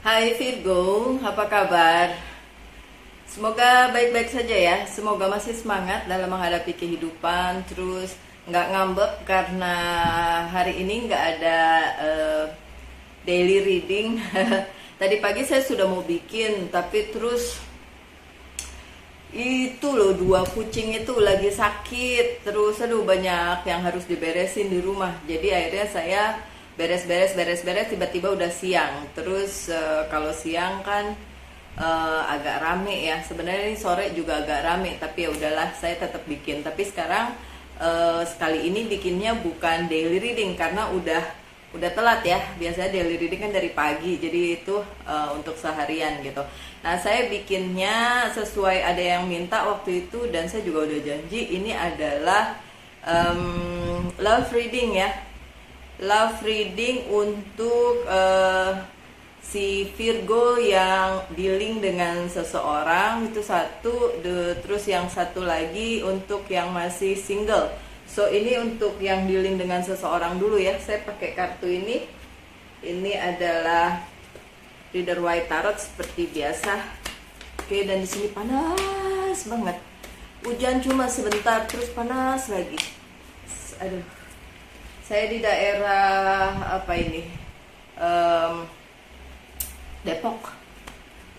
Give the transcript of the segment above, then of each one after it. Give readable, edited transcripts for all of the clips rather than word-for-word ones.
Hai Virgo, apa kabar? Semoga baik-baik saja ya. Semoga masih semangat dalam menghadapi kehidupan. Terus nggak ngambek karena hari ini nggak ada daily reading. Tadi pagi saya sudah mau bikin, tapi terus itu loh, dua kucing itu lagi sakit. Terus aduh, banyak yang harus diberesin di rumah. Jadi akhirnya saya beres-beres tiba-tiba udah siang. Terus kalau siang kan agak rame ya. Sebenarnya ini sore juga agak rame, tapi ya udahlah, saya tetap bikin. Tapi sekarang sekali ini bikinnya bukan daily reading karena udah telat ya. Biasanya daily reading kan dari pagi, jadi itu untuk seharian gitu. Nah, saya bikinnya sesuai ada yang minta waktu itu, dan saya juga udah janji ini adalah love reading ya. Love reading untuk si Virgo yang dealing dengan seseorang, itu satu. Terus yang satu lagi untuk yang masih single. So ini untuk yang dealing dengan seseorang dulu ya. Saya pakai kartu ini. Ini adalah Rider White Tarot seperti biasa. Oke, dan di sini panas banget. Hujan cuma sebentar, terus panas lagi. Aduh. Saya di daerah apa ini? Depok.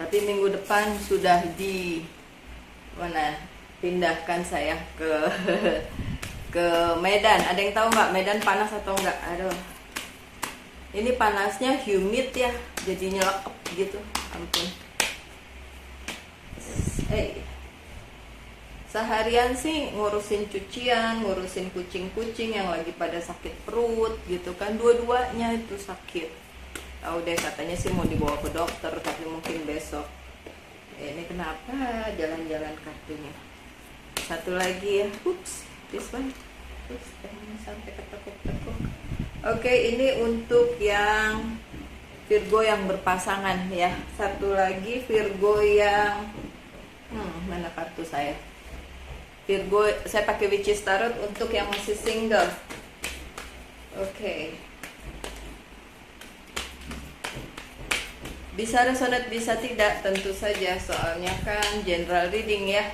Tapi minggu depan sudah di mana? Pindahkan saya ke ke Medan. Ada yang tahu nggak Medan panas atau enggak? Aduh. Ini panasnya humid ya, jadi nyelekep gitu. Ampun. Seharian sih ngurusin cucian, ngurusin kucing-kucing yang lagi pada sakit perut gitu kan. Dua-duanya itu sakit. Tahu deh, katanya sih mau dibawa ke dokter, tapi mungkin besok. Ini kenapa jalan-jalan kartunya? Satu lagi ya. Ups, this one. Ups, sampai ketekuk-tekuk. Oke, ini untuk yang Virgo yang berpasangan ya. Satu lagi Virgo yang mana kartu saya? Virgo, saya pakai Witches Tarot untuk yang masih single. Oke. Bisa resonate, bisa tidak, tentu saja. Soalnya kan general reading ya.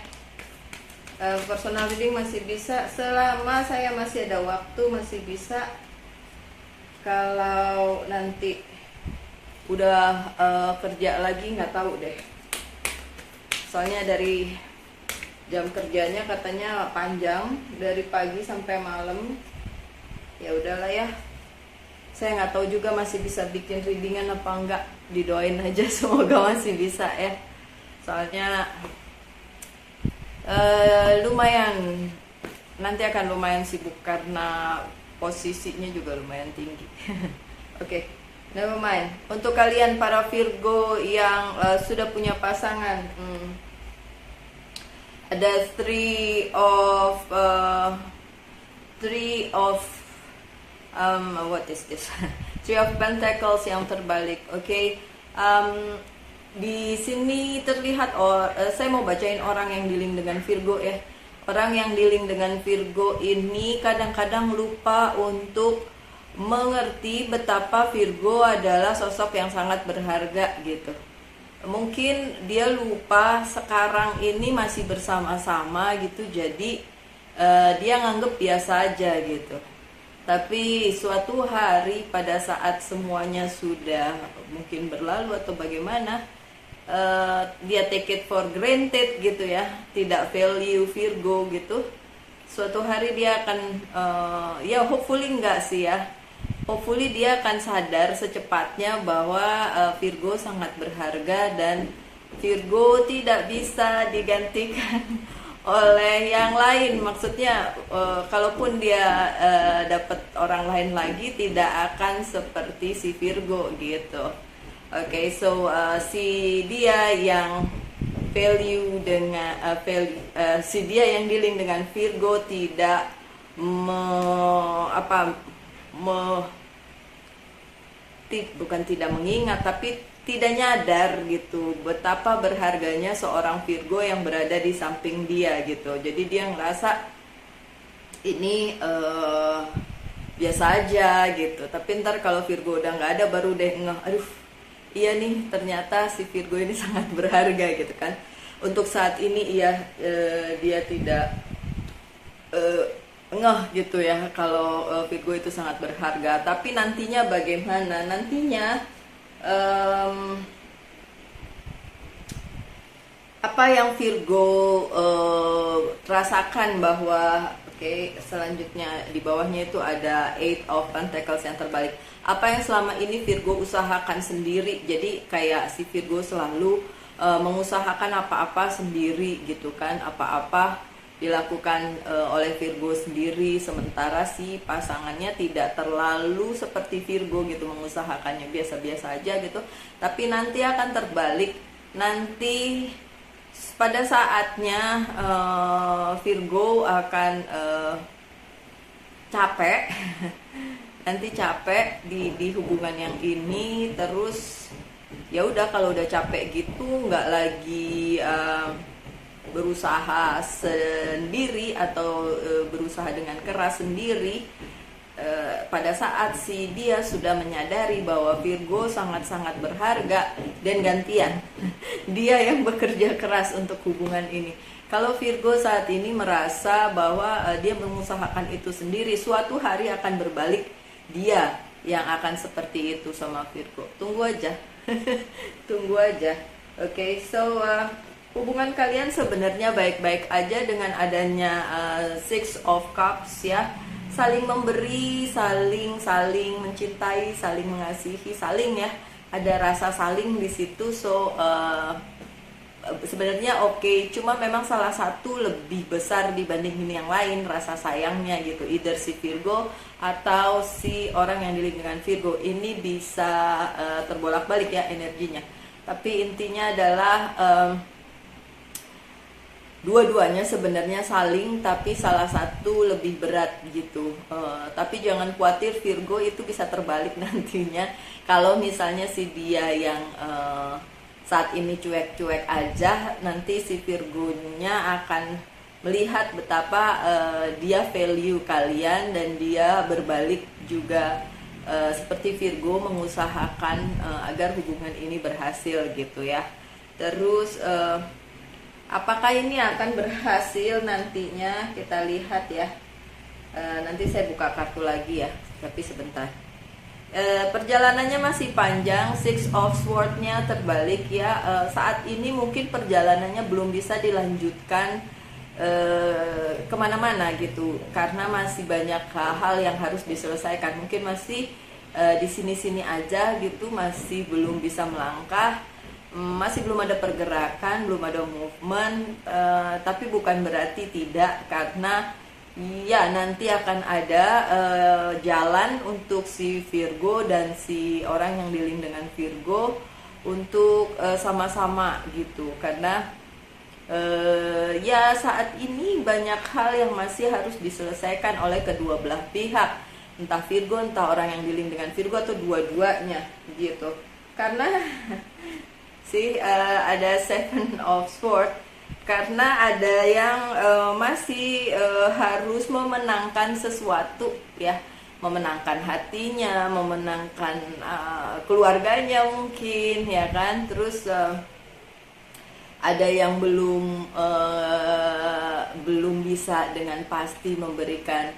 Personal reading masih bisa selama saya masih ada waktu, masih bisa. Kalau nanti udah kerja lagi nggak tahu deh. Soalnya dari jam kerjanya katanya panjang, dari pagi sampai malam. Ya udahlah ya. Saya nggak tahu juga masih bisa bikin readingan apa enggak. Didoain aja semoga masih bisa ya. Soalnya lumayan, nanti akan lumayan sibuk karena posisinya juga lumayan tinggi. Oke, never mind. Untuk kalian para Virgo yang sudah punya pasangan, ada three of what is this? Three of Pentacles yang terbalik. Oke. Di sini terlihat saya mau bacain orang yang dealing dengan Virgo ya. Orang yang dealing dengan Virgo ini kadang-kadang lupa untuk mengerti betapa Virgo adalah sosok yang sangat berharga gitu. Mungkin dia lupa sekarang ini masih bersama-sama gitu, jadi dia nganggep biasa aja gitu. Tapi suatu hari pada saat semuanya sudah mungkin berlalu atau bagaimana, dia take it for granted gitu ya, tidak value Virgo gitu. Suatu hari dia akan ya hopefully enggak sih ya, hopefully dia akan sadar secepatnya bahwa Virgo sangat berharga dan Virgo tidak bisa digantikan oleh yang lain. Maksudnya kalaupun dia dapat orang lain lagi, tidak akan seperti si Virgo gitu. Oke, so si dia yang value dengan si dia yang dealing dengan Virgo tidak bukan tidak mengingat, tapi tidak nyadar gitu betapa berharganya seorang Virgo yang berada di samping dia gitu. Jadi dia ngerasa ini biasa aja gitu. Tapi ntar kalau Virgo udah nggak ada baru deh ngeh, aduh iya nih ternyata si Virgo ini sangat berharga gitu kan. Untuk saat ini dia tidak eh, ngeh gitu ya kalau Virgo itu sangat berharga. Tapi nantinya bagaimana? Nantinya em, apa yang Virgo rasakan bahwa selanjutnya di bawahnya itu ada Eight of Pentacles yang terbalik. Apa yang selama ini Virgo usahakan sendiri. Jadi kayak si Virgo selalu mengusahakan apa-apa sendiri gitu kan. Apa-apa dilakukan oleh Virgo sendiri, sementara si pasangannya tidak terlalu seperti Virgo gitu, mengusahakannya biasa-biasa aja gitu. Tapi nanti akan terbalik. Nanti pada saatnya Virgo akan capek nanti capek di hubungan yang ini. Terus ya udah, kalau udah capek gitu nggak lagi berusaha sendiri atau berusaha dengan keras sendiri. Pada saat si dia sudah menyadari bahwa Virgo sangat-sangat berharga, dan gantian dia yang bekerja keras untuk hubungan ini. Kalau Virgo saat ini merasa bahwa dia mengusahakan itu sendiri, suatu hari akan berbalik, dia yang akan seperti itu sama Virgo. Tunggu aja. Tunggu aja. Oke, so hubungan kalian sebenarnya baik-baik aja dengan adanya Six of Cups ya. Saling memberi, saling mencintai, saling mengasihi, saling ya. Ada rasa saling di situ. So sebenarnya oke. Cuma memang salah satu lebih besar dibandingin yang lain rasa sayangnya gitu. Either si Virgo atau si orang yang dilihat dengan Virgo ini bisa terbolak-balik ya energinya. Tapi intinya adalah dua-duanya sebenarnya saling, tapi salah satu lebih berat gitu. Tapi jangan khawatir, Virgo itu bisa terbalik nantinya. Kalau misalnya si dia yang saat ini cuek-cuek aja, nanti si Virgonya akan melihat betapa dia value kalian, dan dia berbalik juga seperti Virgo mengusahakan agar hubungan ini berhasil gitu ya. Terus apakah ini akan berhasil nantinya? Kita lihat ya. Nanti saya buka kartu lagi ya, tapi sebentar. Perjalanannya masih panjang. Six of Swords-nya terbalik ya. Saat ini mungkin perjalanannya belum bisa dilanjutkan kemana-mana gitu, karena masih banyak hal yang harus diselesaikan. Mungkin masih di sini-sini aja gitu, masih belum bisa melangkah. Masih belum ada pergerakan, belum ada movement, tapi bukan berarti tidak, karena ya nanti akan ada jalan untuk si Virgo dan si orang yang dealing dengan Virgo untuk sama-sama gitu. Karena ya saat ini banyak hal yang masih harus diselesaikan oleh kedua belah pihak, entah Virgo, entah orang yang dealing dengan Virgo, atau dua-duanya gitu. Karena ada Seven of Swords, karena ada yang masih harus memenangkan sesuatu ya, memenangkan hatinya, memenangkan keluarganya mungkin ya kan. Terus ada yang belum bisa dengan pasti memberikan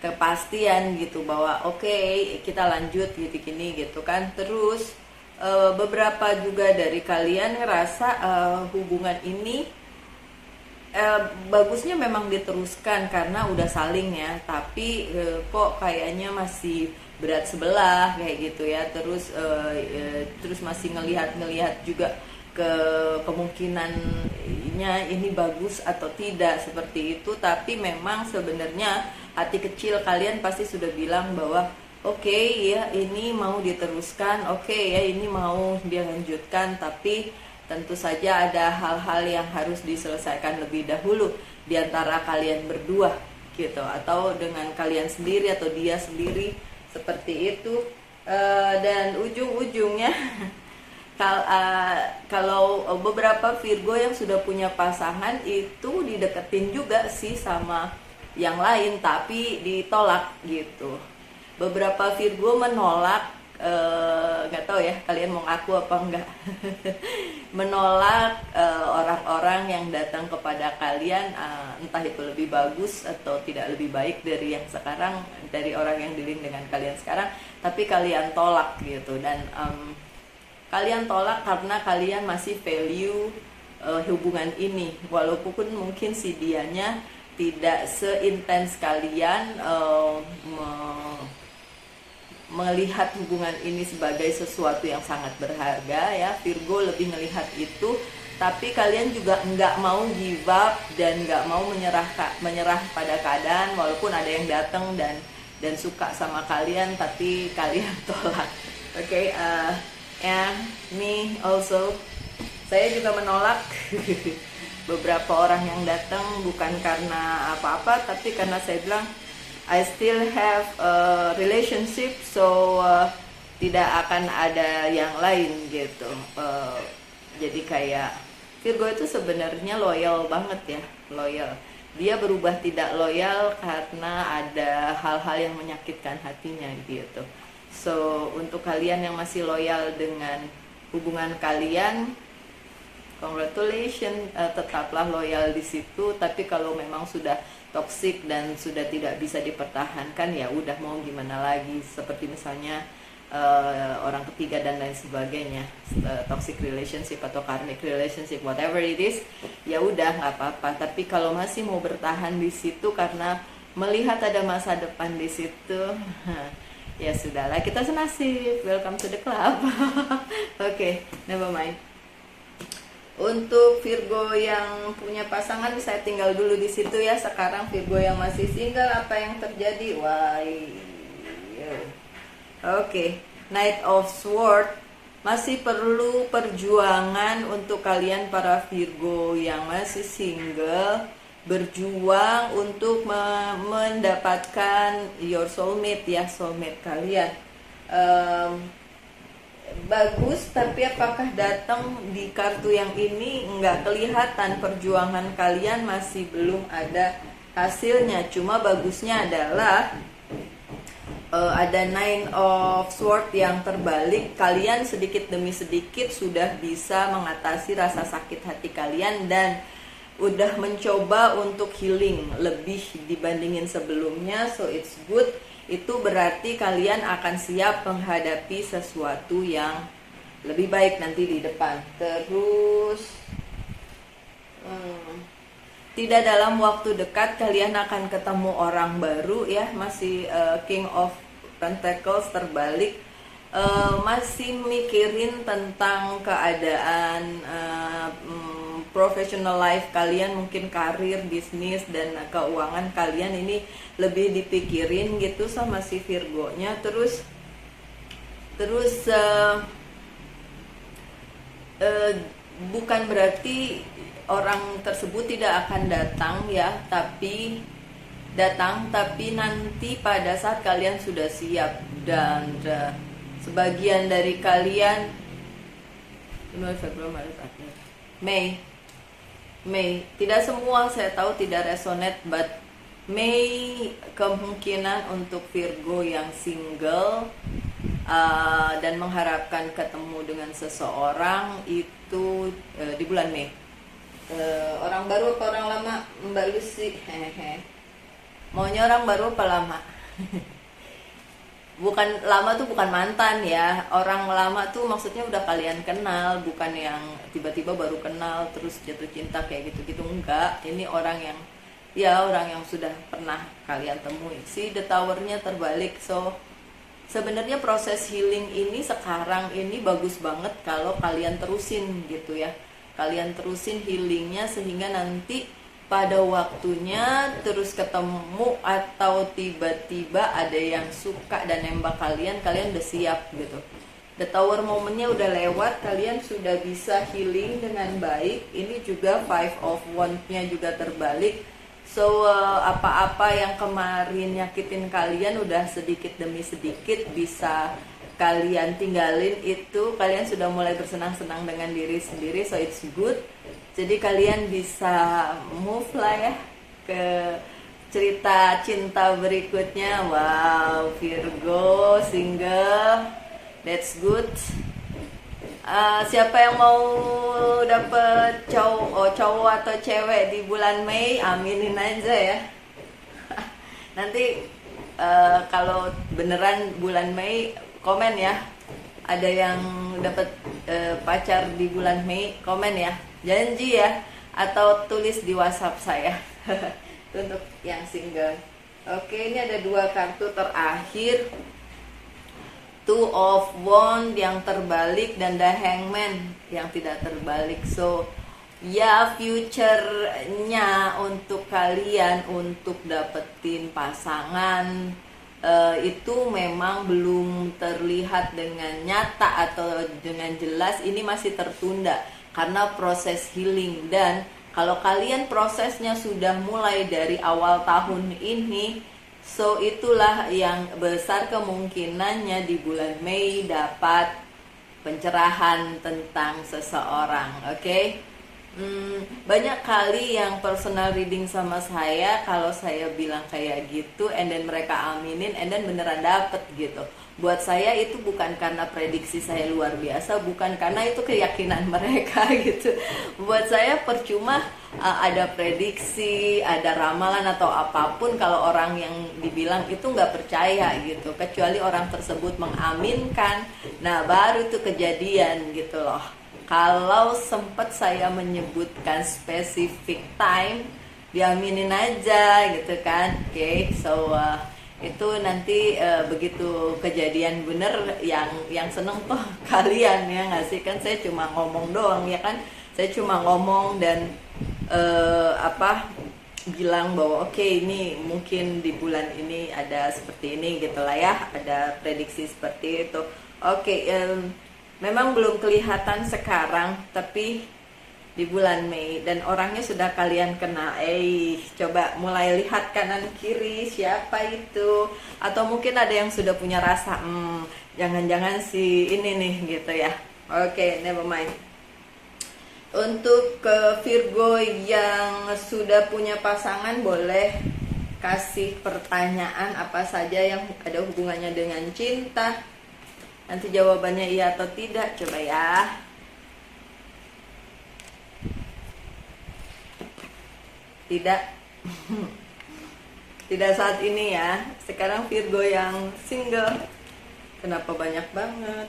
kepastian gitu, bahwa oke, kita lanjut gitu gini gitu kan. Terus beberapa juga dari kalian ngerasa hubungan ini bagusnya memang diteruskan karena udah saling ya, tapi kok kayaknya masih berat sebelah kayak gitu ya. Terus masih ngelihat juga ke kemungkinannya ini bagus atau tidak seperti itu. Tapi memang sebenarnya hati kecil kalian pasti sudah bilang bahwa oke, ya ini mau diteruskan, oke ya ini mau dilanjutkan, tapi tentu saja ada hal-hal yang harus diselesaikan lebih dahulu di antara kalian berdua gitu, atau dengan kalian sendiri atau dia sendiri seperti itu. Dan ujung-ujungnya kalau beberapa Virgo yang sudah punya pasangan itu dideketin juga sih sama yang lain, tapi ditolak gitu. Beberapa Virgo menolak nggak tahu ya kalian mau ngaku apa enggak. Menolak orang-orang yang datang kepada kalian, entah itu lebih bagus atau tidak lebih baik dari yang sekarang, dari orang yang dealing dengan kalian sekarang, tapi kalian tolak gitu. Dan kalian tolak karena kalian masih value hubungan ini, walaupun mungkin si dianya tidak seintens kalian melihat hubungan ini sebagai sesuatu yang sangat berharga ya. Virgo lebih melihat itu, tapi kalian juga nggak mau give up dan nggak mau menyerah pada keadaan, walaupun ada yang datang dan suka sama kalian tapi kalian tolak. Oke, ya, me also, saya juga menolak beberapa orang yang datang, bukan karena apa-apa, tapi karena saya bilang I still have a relationship, so tidak akan ada yang lain gitu. Jadi kayak Virgo itu sebenarnya loyal banget ya, loyal. Dia berubah tidak loyal karena ada hal-hal yang menyakitkan hatinya gitu. So untuk kalian yang masih loyal dengan hubungan kalian, congratulations, tetaplah loyal di situ. Tapi kalau memang sudah toxic dan sudah tidak bisa dipertahankan, ya udah mau gimana lagi, seperti misalnya orang ketiga dan lain sebagainya, toxic relationship atau karmic relationship, whatever it is, ya udah nggak apa-apa. Tapi kalau masih mau bertahan di situ karena melihat ada masa depan di situ, ya sudahlah, kita senasib, welcome to the club. Oke, never mind. Untuk Virgo yang punya pasangan, saya tinggal dulu di situ ya. Sekarang Virgo yang masih single, apa yang terjadi? Wah, oke, Knight of Swords. Masih perlu perjuangan untuk kalian para Virgo yang masih single, berjuang untuk mendapatkan your soulmate ya, soulmate kalian. Bagus, tapi apakah datang di kartu yang ini? Nggak kelihatan. Perjuangan kalian masih belum ada hasilnya. Cuma bagusnya adalah ada Nine of Swords yang terbalik. Kalian sedikit demi sedikit sudah bisa mengatasi rasa sakit hati kalian dan udah mencoba untuk healing lebih dibandingin sebelumnya. So it's good. Itu berarti kalian akan siap menghadapi sesuatu yang lebih baik nanti di depan. Terus tidak dalam waktu dekat kalian akan ketemu orang baru ya. Masih King of Pentacles terbalik, masih mikirin tentang keadaan professional life kalian, mungkin karir, bisnis, dan keuangan kalian ini lebih dipikirin gitu sama si Virgo-nya. Terus bukan berarti orang tersebut tidak akan datang ya, tapi datang, tapi nanti pada saat kalian sudah siap. Dan sebagian dari kalian Mei, tidak semua saya tahu tidak resonate, but Mei kemungkinan untuk Virgo yang single dan mengharapkan ketemu dengan seseorang itu di bulan Mei. Orang baru apa orang lama, Mbak Lucy? Maunya orang baru apa lama? Bukan lama tuh bukan mantan ya. Orang lama tuh maksudnya udah kalian kenal, bukan yang tiba-tiba baru kenal terus jatuh cinta kayak gitu-gitu, enggak. Ini orang yang sudah pernah kalian temui. Si The Tower-nya terbalik. So sebenarnya proses healing ini sekarang ini bagus banget kalau kalian terusin gitu ya. Kalian terusin healingnya sehingga nanti pada waktunya terus ketemu atau tiba-tiba ada yang suka dan nembak kalian udah siap gitu. The Tower momennya udah lewat, kalian sudah bisa healing dengan baik. Ini juga Five of Wands-nya juga terbalik. So apa-apa yang kemarin nyakitin kalian udah sedikit demi sedikit bisa kalian tinggalin itu. Kalian sudah mulai bersenang-senang dengan diri sendiri, so it's good. Jadi kalian bisa move lah ya ke cerita cinta berikutnya. Wow, Virgo single That's good. Siapa yang mau dapet cowok atau cewek di bulan Mei, aminin aja ya. Nanti kalau beneran bulan Mei, komen ya. Ada yang dapat pacar di bulan Mei, komen ya. Janji ya. Atau tulis di WhatsApp saya. Untuk yang single. Oke, ini ada 2 kartu terakhir. Two of Wands yang terbalik dan The Hangman yang tidak terbalik. So ya, future-nya untuk kalian untuk dapetin pasangan itu memang belum terlihat dengan nyata atau dengan jelas. Ini masih tertunda karena proses healing. Dan kalau kalian prosesnya sudah mulai dari awal tahun ini, so itulah yang besar kemungkinannya di bulan Mei dapat pencerahan tentang seseorang. Oke? Banyak kali yang personal reading sama saya, kalau saya bilang kayak gitu and then mereka aminin and then beneran dapet gitu. Buat saya itu bukan karena prediksi saya luar biasa, bukan karena itu keyakinan mereka gitu. Buat saya percuma ada prediksi, ada ramalan atau apapun kalau orang yang dibilang itu nggak percaya gitu. Kecuali orang tersebut mengaminkan, nah baru itu kejadian gitu loh. Kalau sempat saya menyebutkan specific time, diaminin aja gitu kan. Oke, so itu nanti begitu kejadian bener yang seneng tuh kalian ya nggak sih, kan saya cuma ngomong doang ya kan, saya cuma ngomong dan bilang bahwa oke, ini mungkin di bulan ini ada seperti ini gitulah ya, ada prediksi seperti itu. Oke, memang belum kelihatan sekarang tapi di bulan Mei dan orangnya sudah kalian kenal. Coba mulai lihat kanan kiri siapa itu, atau mungkin ada yang sudah punya rasa jangan-jangan si ini nih gitu ya. Oke, never mind. Untuk ke Virgo yang sudah punya pasangan, boleh kasih pertanyaan apa saja yang ada hubungannya dengan cinta. Nanti jawabannya iya atau tidak, coba ya. Tidak. Tidak saat ini ya. Sekarang Virgo yang single. Kenapa banyak banget?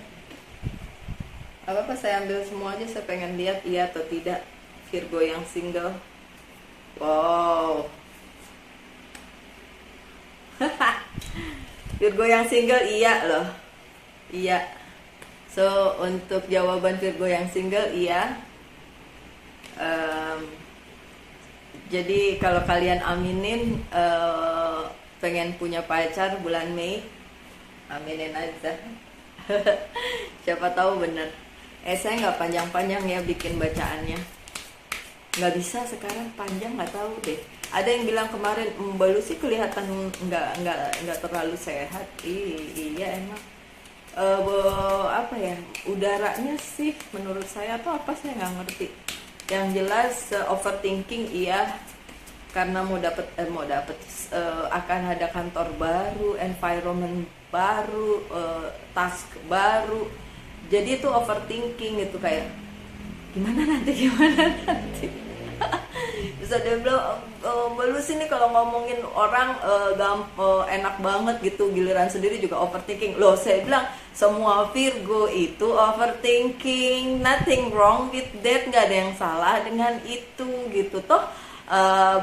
Apa-apa saya ambil semua aja, saya pengen lihat iya atau tidak Virgo yang single. Wow. Virgo yang single iya loh. Iya. So untuk jawaban Virgo yang single iya. Jadi kalau kalian aminin pengen punya pacar bulan Mei, aminin aja. Siapa tahu bener. Saya nggak panjang-panjang ya bikin bacaannya. Nggak bisa sekarang panjang, nggak tahu deh. Ada yang bilang kemarin Mbak Lucy kelihatan nggak terlalu sehat. Iya emang. Udaranya sih menurut saya atau apa saya nggak ngerti. Yang jelas overthinking iya, karena mau dapet akan ada kantor baru, environment baru, task baru. Jadi itu overthinking gitu, kayak gimana nanti. Bisa dia bilang Mbak Lucy nih kalau ngomongin orang enak banget gitu, giliran sendiri juga overthinking. Loh, saya bilang semua Virgo itu overthinking, nothing wrong with that, nggak ada yang salah dengan itu gitu. Toh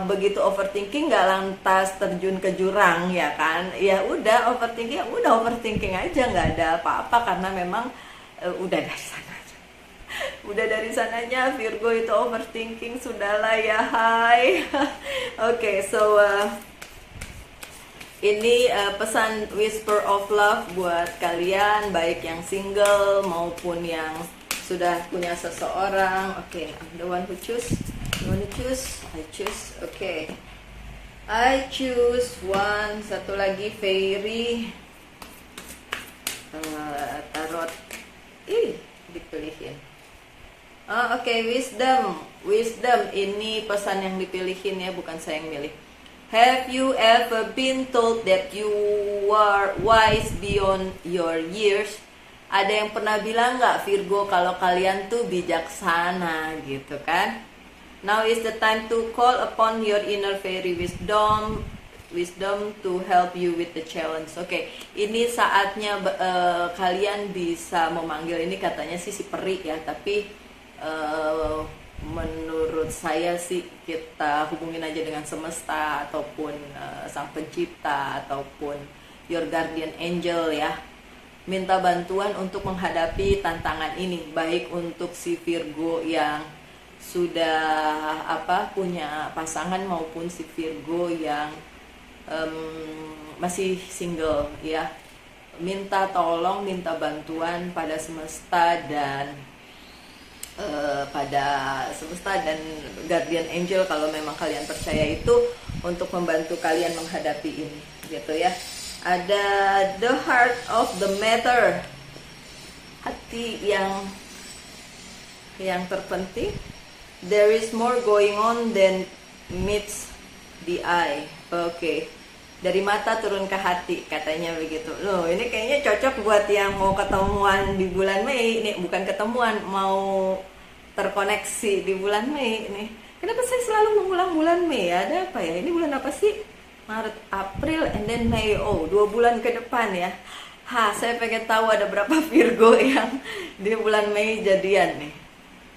begitu overthinking nggak lantas terjun ke jurang ya kan, ya udah overthinking aja, nggak ada apa-apa karena memang udah dari sana. Udah dari sananya Virgo itu overthinking, sudahlah ya, hai. Oke, so ini pesan whisper of love buat kalian, baik yang single maupun yang sudah punya seseorang. Oke, I'm the one who choose. You wanna choose? I choose. Oke. I choose one. Satu lagi Fairy. Tarot. Dipilihin. Oke, wisdom ini pesan yang dipilihin ya, bukan saya yang milih. Have you ever been told that you are wise beyond your years? Ada yang pernah bilang nggak Virgo kalau kalian tuh bijaksana gitu kan? Now is the time to call upon your inner fairy wisdom to help you with the challenge. Oke, ini saatnya kalian bisa memanggil, ini katanya sih si peri ya, tapi menurut saya sih kita hubungin aja dengan semesta ataupun sang pencipta ataupun your guardian angel ya. Minta bantuan untuk menghadapi tantangan ini, baik untuk si Virgo yang sudah punya pasangan maupun si Virgo yang masih single ya. Minta tolong, minta bantuan pada semesta dan guardian angel kalau memang kalian percaya itu, untuk membantu kalian menghadapi ini gitu ya. Ada the heart of the matter, hati yang terpenting. There is more going on than meets the eye. Oke. Dari mata turun ke hati, katanya begitu. Loh, ini kayaknya cocok buat yang mau ketemuan di bulan Mei. Ini bukan ketemuan, mau terkoneksi di bulan Mei nih. Kenapa saya selalu mengulang bulan Mei? Ada apa ya? Ini bulan apa sih? Maret, April, and then Mei. Oh, 2 bulan ke depan ya. Saya pengen tahu ada berapa Virgo yang di bulan Mei jadian nih.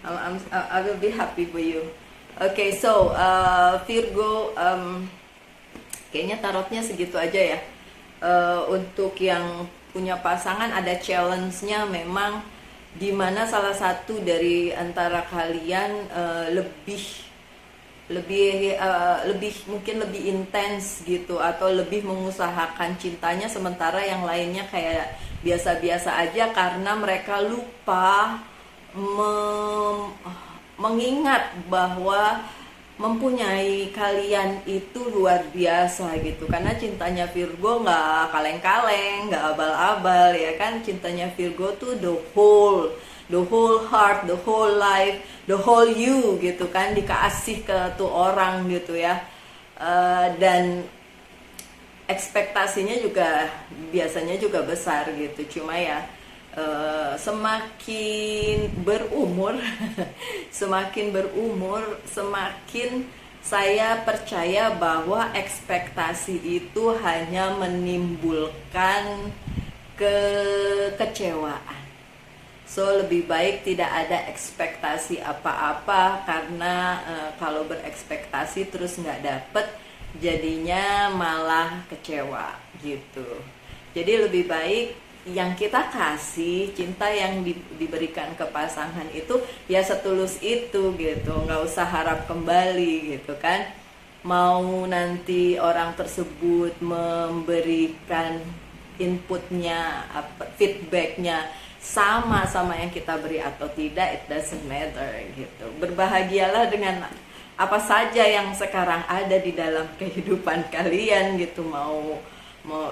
I will be happy for you. Okay, so Virgo, kayaknya tarotnya segitu aja ya. Untuk yang punya pasangan ada challenge-nya memang, dimana salah satu dari antara kalian mungkin lebih intens gitu, atau lebih mengusahakan cintanya, sementara yang lainnya kayak biasa-biasa aja karena mereka lupa mengingat bahwa mempunyai kalian itu luar biasa gitu. Karena cintanya Virgo nggak kaleng-kaleng, nggak abal-abal ya kan. Cintanya Virgo tuh the whole heart, the whole life, the whole you gitu kan, dikasih ke tuh orang gitu ya. Dan ekspektasinya juga biasanya juga besar gitu. Cuma ya semakin berumur semakin saya percaya bahwa ekspektasi itu hanya menimbulkan kekecewaan. So lebih baik tidak ada ekspektasi apa-apa, karena kalau berekspektasi terus nggak dapet, jadinya malah kecewa gitu. Jadi lebih baik yang kita kasih, cinta yang diberikan ke pasangan itu ya setulus itu gitu, nggak usah harap kembali gitu kan. Mau nanti orang tersebut memberikan inputnya, feedbacknya sama yang kita beri atau tidak, it doesn't matter gitu. Berbahagialah dengan apa saja yang sekarang ada di dalam kehidupan kalian gitu. Mau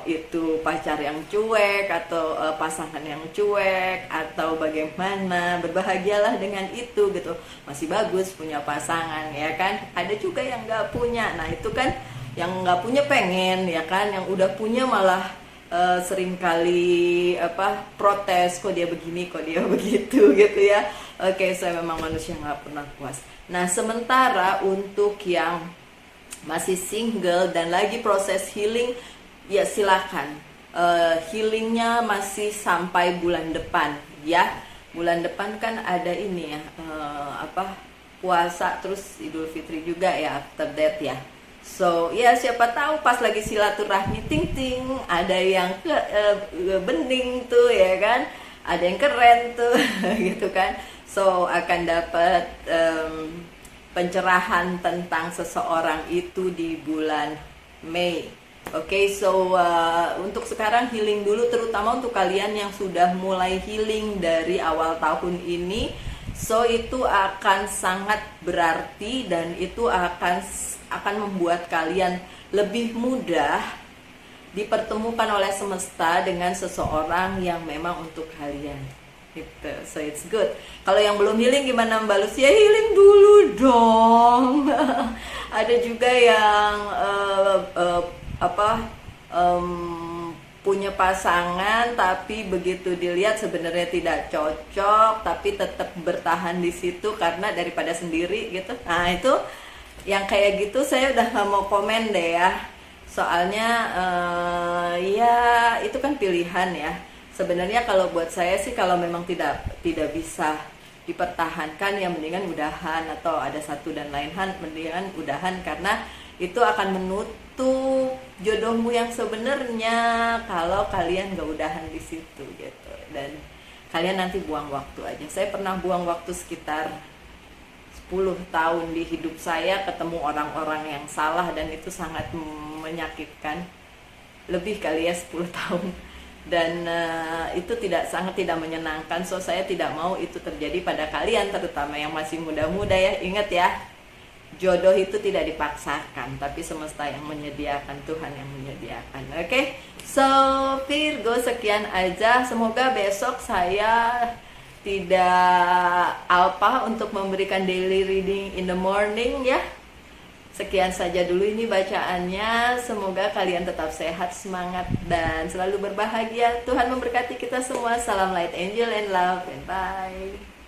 itu pacar yang cuek atau pasangan yang cuek atau bagaimana, berbahagialah dengan itu gitu. Masih bagus punya pasangan ya kan. Ada juga yang nggak punya, nah itu kan yang nggak punya pengen ya kan, yang udah punya malah seringkali protes, kok dia begini, kok dia begitu gitu ya. Oke, saya memang manusia nggak pernah puas. Nah, sementara untuk yang masih single dan lagi proses healing, ya silakan. Healingnya masih sampai bulan depan ya. Bulan depan kan ada ini ya, puasa, terus Idul Fitri juga ya, after that ya. So ya siapa tahu pas lagi silaturahmi ting ada yang bening tuh ya kan, ada yang keren tuh gitu kan. So akan dapat pencerahan tentang seseorang itu di bulan Mei. Oke, so untuk sekarang healing dulu, terutama untuk kalian yang sudah mulai healing dari awal tahun ini. So itu akan sangat berarti dan itu akan membuat kalian lebih mudah dipertemukan oleh semesta dengan seseorang yang memang untuk kalian gitu. So it's good. Kalau yang belum healing gimana Mbak Lucy? Ya healing dulu dong. Ada juga yang punya pasangan tapi begitu dilihat sebenarnya tidak cocok tapi tetap bertahan di situ karena daripada sendiri gitu. Nah itu yang kayak gitu saya udah gak mau komen deh ya, soalnya ya itu kan pilihan ya. Sebenarnya kalau buat saya sih kalau memang tidak bisa dipertahankan ya mendingan udahan, atau ada satu dan lain hal mendingan udahan karena itu akan menutup jodohmu yang sebenarnya kalau kalian gak udahan di situ gitu, dan kalian nanti buang waktu aja. Saya pernah buang waktu sekitar 10 tahun di hidup saya ketemu orang-orang yang salah dan itu sangat menyakitkan, lebih kali ya 10 tahun, dan itu sangat tidak menyenangkan. So saya tidak mau itu terjadi pada kalian, terutama yang masih muda-muda ya. Ingat ya, jodoh itu tidak dipaksakan, tapi semesta yang menyediakan, Tuhan yang menyediakan. Oke, so Virgo sekian aja. Semoga besok saya tidak alpa untuk memberikan daily reading in the morning ya. Sekian saja dulu ini bacaannya. Semoga kalian tetap sehat, semangat, dan selalu berbahagia. Tuhan memberkati kita semua. Salam light, angel, and love, and bye.